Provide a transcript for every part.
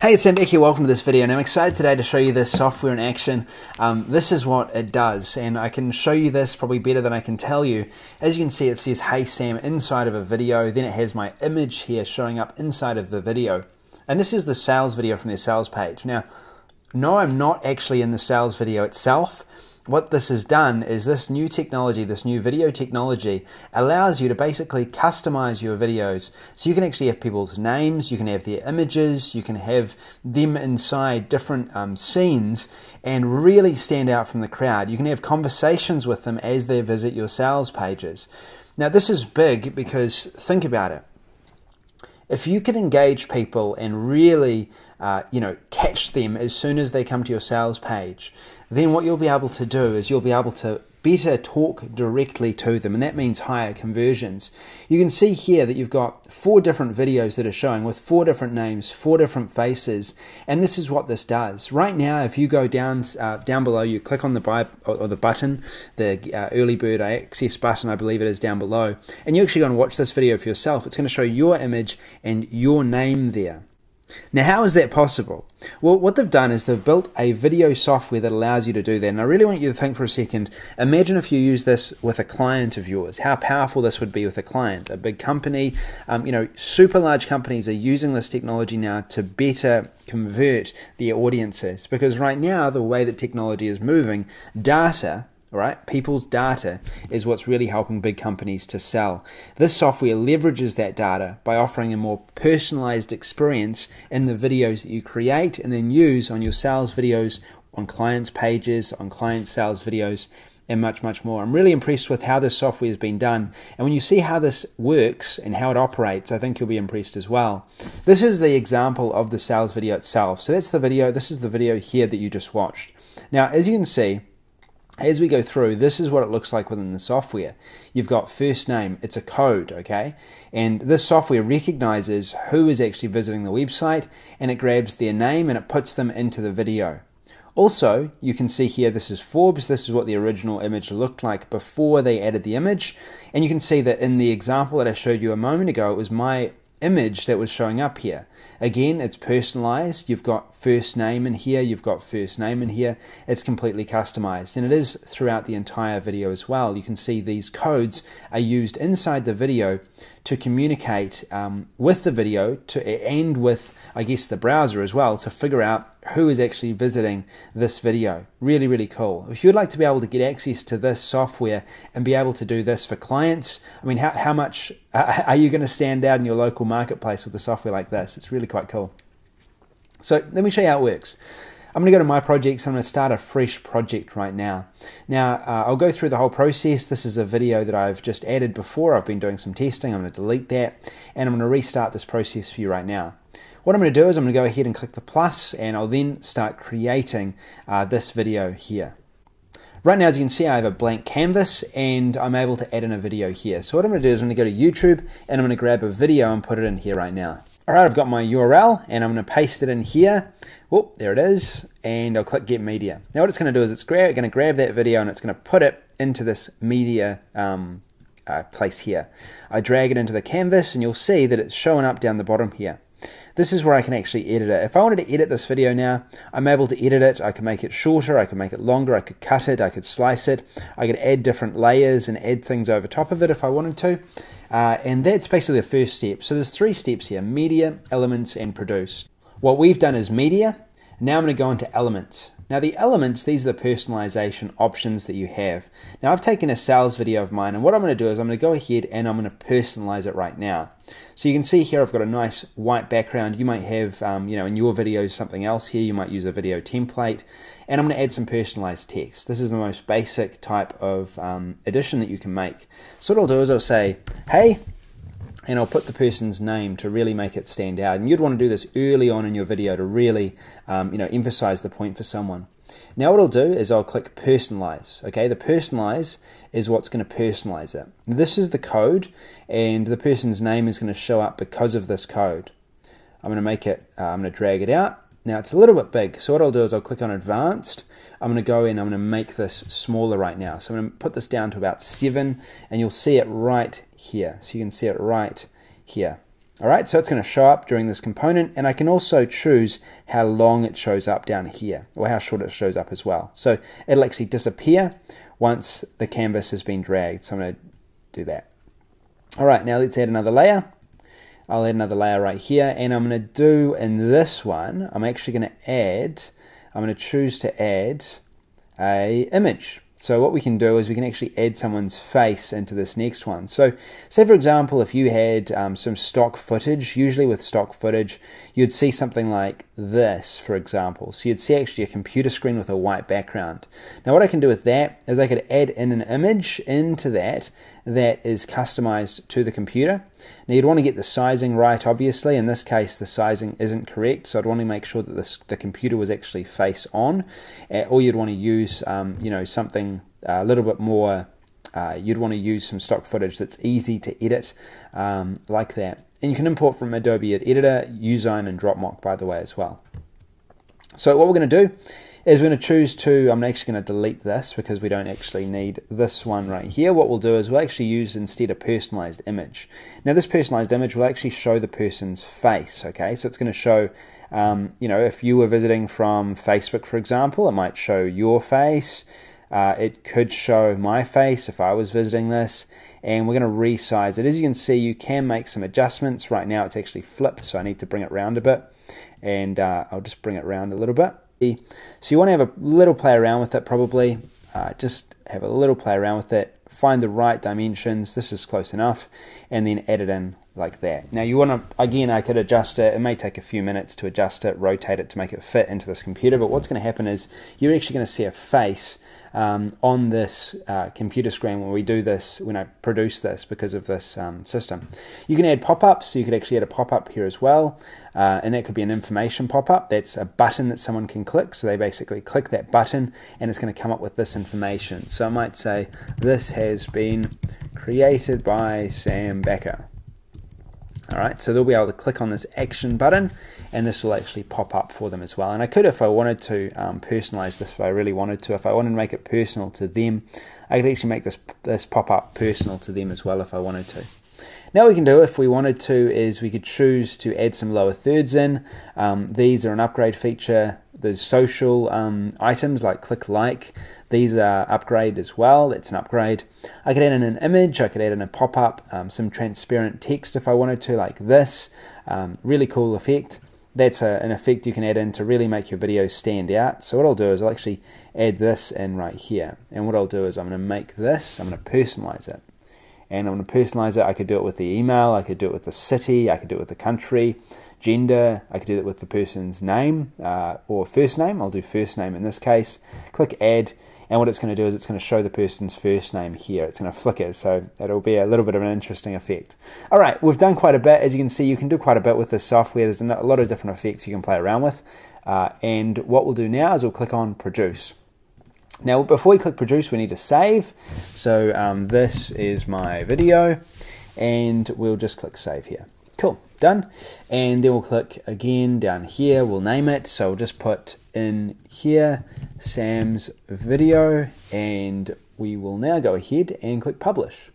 Hey, it's Sam Beck here. Welcome to this video, and I'm excited today to show you this software in action. This is what it does, and I can show you this probably better than I can tell you. As you can see, it says Hey Sam inside of a video, then it has my image here showing up inside of the video. And this is the sales video from their sales page. Now, no, I'm not actually in the sales video itself. What this has done is this new technology, this new video technology, allows you to basically customize your videos. So you can actually have people's names, you can have their images, you can have them inside different scenes and really stand out from the crowd. You can have conversations with them as they visit your sales pages. Now this is big because think about it. If you can engage people and really, catch them as soon as they come to your sales page, then what you'll be able to do is you'll be able to better talk directly to them, and that means higher conversions. You can see here that you've got 4 different videos that are showing with 4 different names, 4 different faces, and this is what this does. Right now, if you go down below, you click on the buy or the button, the early bird access button, I believe it is down below, and you actually go and watch this video for yourself. It's going to show your image and your name there. Now, how is that possible? Well, what they've done is they've built a video software that allows you to do that. And I really want you to think for a second, imagine if you use this with a client of yours, how powerful this would be with a client, a big company. Super large companies are using this technology now to better convert their audiences. Because right now, the way that technology is moving, data, right? People's data is what's really helping big companies to sell. This software leverages that data by offering a more personalized experience in the videos that you create and then use on your sales videos, on clients' pages, on client sales videos, and much, much more. I'm really impressed with how this software has been done. And when you see how this works and how it operates, I think you'll be impressed as well. This is the example of the sales video itself. So that's the video. This is the video here that you just watched. Now, as you can see, as we go through, this is what it looks like within the software. You've got first name, it's a code, okay? And this software recognizes who is actually visiting the website, and it grabs their name and it puts them into the video. Also, you can see here, this is Forbes. This is what the original image looked like before they added the image. And you can see that in the example that I showed you a moment ago, it was my image that was showing up here. Again, it's personalized. You've got first name in here, you've got first name in here. It's completely customized, and it is throughout the entire video as well. You can see these codes are used inside the video to communicate with the video and with, I guess, the browser as well, to figure out who is actually visiting this video. Really, really cool. If you'd like to be able to get access to this software and be able to do this for clients, I mean, how much are you going to stand out in your local marketplace with a software like this? It's really quite cool. So let me show you how it works. I'm going to go to my projects. I'm going to start a fresh project right now. Now, I'll go through the whole process. This is a video that I've just added before. I've been doing some testing. I'm going to delete that, and I'm going to restart this process for you right now. What I'm going to do is I'm going to go ahead and click the plus, and I'll then start creating this video here. Right now, as you can see, I have a blank canvas, and I'm able to add in a video here. So what I'm going to do is I'm going to go to YouTube, and I'm going to grab a video and put it in here right now. Alright, I've got my URL, and I'm going to paste it in here. Oh, there it is, and I'll click Get Media. Now what it's going to do is it's going to grab that video and it's going to put it into this media place here. I drag it into the canvas, and you'll see that it's showing up down the bottom here. This is where I can actually edit it. If I wanted to edit this video now, I'm able to edit it. I can make it shorter, I can make it longer, I could cut it, I could slice it, I could add different layers and add things over top of it if I wanted to. And that's basically the first step. So there's 3 steps here: media, elements, and produce. What we've done is media. Now I'm going to go into elements. Now the elements, these are the personalization options that you have. Now I've taken a sales video of mine, and what I'm going to do is I'm going to go ahead and I'm going to personalize it right now. So you can see here I've got a nice white background. You might have, in your video something else here. You might use a video template, and I'm going to add some personalized text. This is the most basic type of addition that you can make. So what I'll do is I'll say, hey, and I'll put the person's name to really make it stand out. And you'd want to do this early on in your video to really, emphasize the point for someone. Now what I'll do is I'll click Personalize. Okay, the Personalize is what's going to personalize it. This is the code, and the person's name is going to show up because of this code. I'm going to make it, I'm going to drag it out. Now it's a little bit big, so what I'll do is I'll click on Advanced. I'm going to go in, I'm going to make this smaller right now. So I'm going to put this down to about 7, and you'll see it right here. So you can see it right here. All right, so it's going to show up during this component, and I can also choose how long it shows up down here, or how short it shows up as well. So it'll actually disappear once the canvas has been dragged. So I'm going to do that. All right, now let's add another layer. I'll add another layer right here, and I'm going to do in this one, I'm actually going to choose to add a image. So what we can do is we can actually add someone's face into this next one. So say for example, if you had some stock footage, usually with stock footage, you'd see something like this, for example. So you'd see actually a computer screen with a white background. Now what I can do with that is I could add in an image into that is customized to the computer. Now you'd want to get the sizing right, obviously. In this case, the sizing isn't correct, so I'd want to make sure that the computer was actually face on. Or you'd want to use, something a little bit more. You'd want to use some stock footage that's easy to edit, like that. And you can import from Adobe Editor, Uzine, and Dropmock, by the way, as well. So what we're going to do is we're going to choose to, I'm actually going to delete this because we don't actually need this one right here. What we'll do is we'll actually use instead a personalized image. Now this personalized image will actually show the person's face, okay? So it's going to show, if you were visiting from Facebook, for example, it might show your face. It could show my face if I was visiting this, and we're going to resize it. As you can see, you can make some adjustments. Right now it's actually flipped, so I need to bring it around a bit, and I'll just bring it around a little bit. So you want to have a little play around with it, probably. Just have a little play around with it, find the right dimensions. This is close enough, and then add it in like that. Now you want to, again, I could adjust it. It may take a few minutes to adjust it, rotate it to make it fit into this computer, but what's going to happen is you're actually going to see a face on this computer screen when we do this, when I produce this because of this system. You can add pop-ups, so you could actually add a pop-up here as well, and that could be an information pop-up. That's a button that someone can click, so they basically click that button and it's going to come up with this information. So I might say, this has been created by Sam Becker. Alright, so they'll be able to click on this action button and this will actually pop up for them as well. And I could, if I wanted to, personalize this if I really wanted to. If I wanted to make it personal to them, I could actually make this pop up personal to them as well if I wanted to. Now what we can do if we wanted to is we could choose to add some lower thirds in. These are an upgrade feature. There's social items like click like. These are upgrade as well. That's an upgrade. I could add in an image. I could add in a pop-up, some transparent text if I wanted to, like this. Really cool effect. That's an effect you can add in to really make your videos stand out. So what I'll do is I'll actually add this in right here. And what I'll do is I'm going to make this, I'm going to personalize it. And I'm going to personalize it. I could do it with the email, I could do it with the city, I could do it with the country, gender, I could do it with the person's name or first name. I'll do first name in this case. Click add, and what it's going to do is it's going to show the person's first name here. It's going to flicker, so it'll be a little bit of an interesting effect. All right, we've done quite a bit. As you can see, you can do quite a bit with this software. There's a lot of different effects you can play around with. And what we'll do now is we'll click on produce. Now, before we click produce, we need to save. So this is my video, and we'll just click save here. Cool, done. And then we'll click again down here. We'll name it. So we'll just put in here Sam's video, and we will now go ahead and click publish.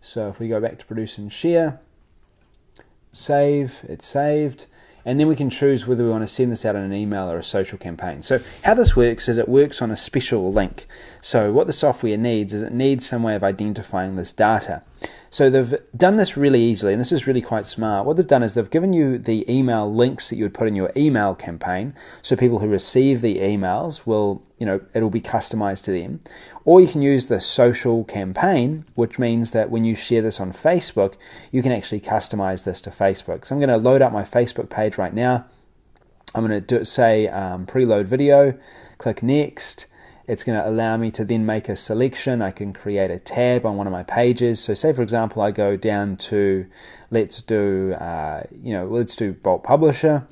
So if we go back to produce and share, save, it's saved. And then we can choose whether we want to send this out in an email or a social campaign. So how this works is it works on a special link. So what the software needs is it needs some way of identifying this data. So they've done this really easily, and this is really quite smart. What they've done is they've given you the email links that you would put in your email campaign, so people who receive the emails will, it'll be customized to them. Or you can use the social campaign, which means that when you share this on Facebook, you can actually customize this to Facebook. So I'm going to load up my Facebook page right now. I'm going to say preload video, click next. It's going to allow me to then make a selection. I can create a tab on one of my pages. So say, for example, I go down to, let's do Bolt Publisher.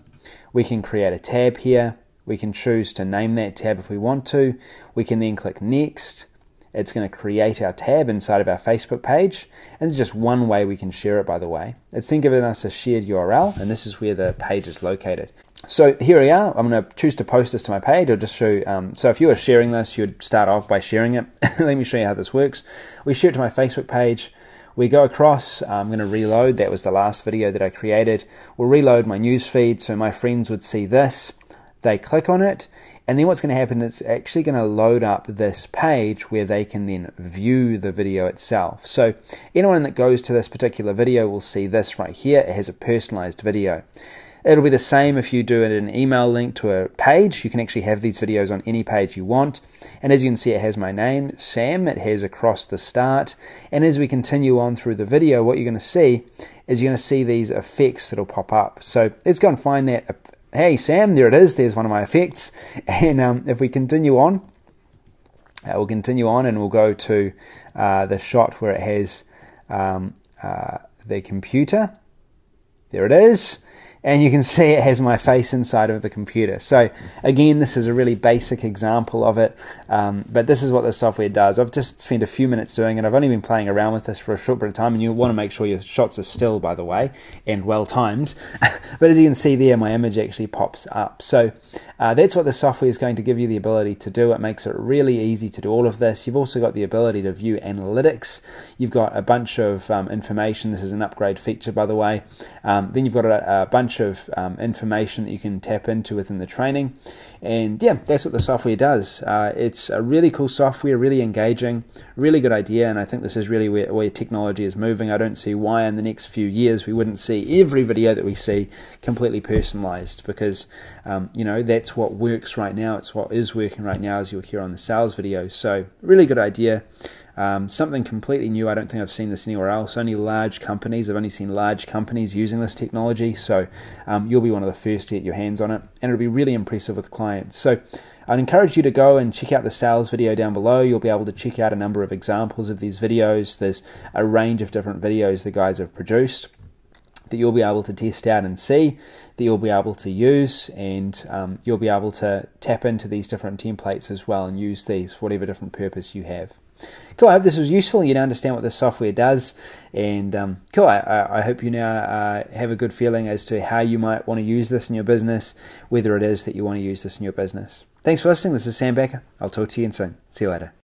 We can create a tab here. We can choose to name that tab if we want to. We can then click next. It's going to create our tab inside of our Facebook page. And there's just one way we can share it, by the way. It's then giving us a shared URL, and this is where the page is located. So here we are. I'm going to choose to post this to my page. I'll just show you. So if you were sharing this, you'd start off by sharing it. Let me show you how this works. We share it to my Facebook page. we go across. I'm going to reload. That was the last video that I created. We'll reload my news feed so my friends would see this. They click on it, and then what's going to happen is it's actually going to load up this page where they can then view the video itself. So anyone that goes to this particular video will see this right here. It has a personalized video. It'll be the same if you do an email link to a page. You can actually have these videos on any page you want. And as you can see, it has my name, Sam. It has across the start. And as we continue on through the video, what you're going to see is you're going to see these effects that'll pop up. So let's go and find that. Hey, Sam, there it is. There's one of my effects. And if we continue on, we'll continue on and we'll go to the shot where it has the computer. There it is. And you can see it has my face inside of the computer. So again, this is a really basic example of it, but this is what the software does. I've just spent a few minutes doing it. I've only been playing around with this for a short bit of time, and you want to make sure your shots are still, by the way, and well timed. But as you can see there, my image actually pops up. So that's what the software is going to give you the ability to do. It makes it really easy to do all of this. You've also got the ability to view analytics. You've got a bunch of information. This is an upgrade feature, by the way. Then you've got a bunch of information that you can tap into within the training. And yeah, that's what the software does. It's a really cool software, really engaging, really good idea, and I think this is really where technology is moving. I don't see why in the next few years we wouldn't see every video that we see completely personalized, because you know, that's what works right now. It's what is working right now, as you'll hear on the sales videos. So really good idea. Something completely new. I don't think I've seen this anywhere else. Only large companies. I've only seen large companies using this technology. So you'll be one of the first to get your hands on it, and it'll be really impressive with clients. So I'd encourage you to go and check out the sales video down below. You'll be able to check out a number of examples of these videos. There's a range of different videos the guys have produced that you'll be able to test out and see, that you'll be able to use, and you'll be able to tap into these different templates as well and use these for whatever different purpose you have. Cool, I hope this was useful. You now understand what this software does, and cool, I hope you now have a good feeling as to how you might want to use this in your business, whether it is that you want to use this in your business. Thanks for listening. This is Sam Becker. I'll talk to you again soon. See you later.